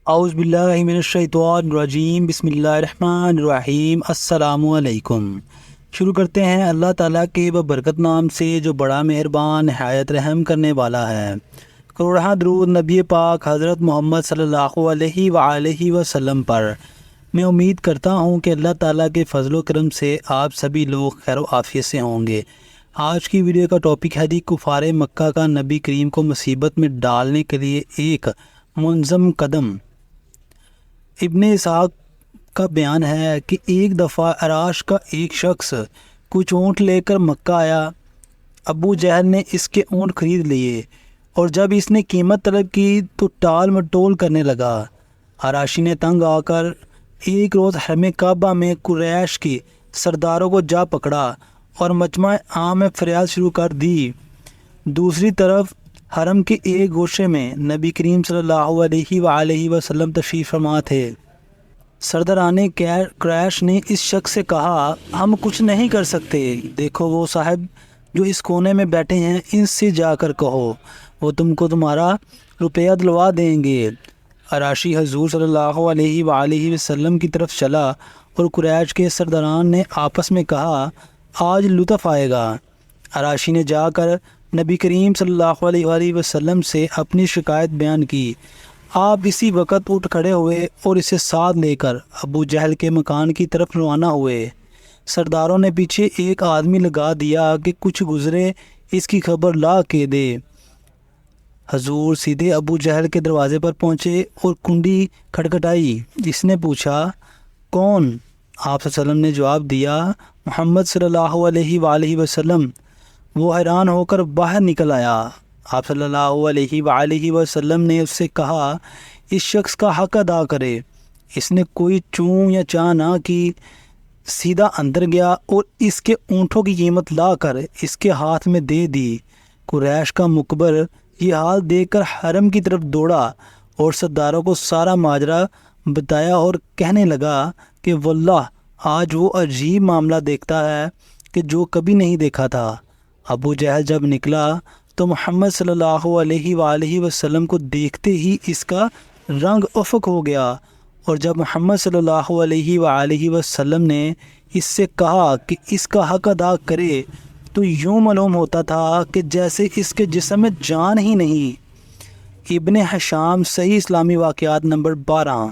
اعوذ باللہ من الشیطان الرجیم، بسم اللہ الرحمن الرحیم۔ السلام علیکم۔ شروع کرتے ہیں اللہ تعالیٰ کے ببرکت نام سے جو بڑا مہربان نہایت رحم کرنے والا ہے۔ کروڑہ درود نبی پاک حضرت محمد صلی اللہ علیہ وآلہ وسلم پر۔ میں امید کرتا ہوں کہ اللہ تعالیٰ کے فضل و کرم سے آپ سبھی لوگ خیر و عافیت سے ہوں گے۔ آج کی ویڈیو کا ٹاپک ہے کفار مکہ کا نبی کریم کو مصیبت میں ڈالنے کے لیے ایک منظم قدم۔ ابن اسحاق کا بیان ہے کہ ایک دفعہ عراش کا ایک شخص کچھ اونٹ لے کر مکہ آیا۔ ابو جہل نے اس کے اونٹ خرید لیے اور جب اس نے قیمت طلب کی تو ٹال مٹول کرنے لگا۔ عراشی نے تنگ آ کر ایک روز حرم کعبہ میں قریش کے سرداروں کو جا پکڑا اور مجمع عام میں فریاد شروع کر دی۔ دوسری طرف حرم کے ایک گوشے میں نبی کریم صلی اللہ علیہ وآلہ وسلم تشریف فرما تھے۔ سرداران قریش نے اس شخص سے کہا، ہم کچھ نہیں کر سکتے، دیکھو وہ صاحب جو اس کونے میں بیٹھے ہیں ان سے جا کر کہو، وہ تم کو تمہارا روپیہ دلوا دیں گے۔ عراشی حضور صلی اللہ علیہ وآلہ وسلم کی طرف چلا اور قریش کے سرداران نے آپس میں کہا، آج لطف آئے گا۔ عراشی نے جا کر نبی کریم صلی اللہ علیہ وآلہ وسلم سے اپنی شکایت بیان کی۔ آپ اسی وقت اٹھ کھڑے ہوئے اور اسے ساتھ لے کر ابو جہل کے مکان کی طرف روانہ ہوئے۔ سرداروں نے پیچھے ایک آدمی لگا دیا کہ کچھ گزرے اس کی خبر لا کے دے۔ حضور سیدھے ابو جہل کے دروازے پر پہنچے اور کنڈی کھٹکھٹائی۔ جس نے پوچھا، کون؟ آپ صلی اللہ علیہ وسلم نے جواب دیا، محمد صلی اللہ علیہ وآلہ وسلم۔ وہ حیران ہو کر باہر نکل آیا۔ آپ صلی اللہ علیہ وآلہ وسلم نے اس سے کہا، اس شخص کا حق ادا کرے۔ اس نے کوئی چوں یا چاں نہ کی، سیدھا اندر گیا اور اس کے اونٹوں کی قیمت لا کر اس کے ہاتھ میں دے دی۔ قریش کا مکبر یہ حال دیکھ کر حرم کی طرف دوڑا اور سرداروں کو سارا ماجرا بتایا اور کہنے لگا کہ واللہ آج وہ عجیب معاملہ دیکھتا ہے کہ جو کبھی نہیں دیکھا تھا۔ ابو جہل جب نکلا تو محمد صلی اللہ علیہ وآلہ وسلم کو دیکھتے ہی اس کا رنگ افق ہو گیا، اور جب محمد صلی اللہ علیہ وآلہ وسلم نے اس سے کہا کہ اس کا حق ادا کرے تو یوں معلوم ہوتا تھا کہ جیسے اس کے جسم میں جان ہی نہیں۔ ابن ہشام، صحیح اسلامی واقعات نمبر 12۔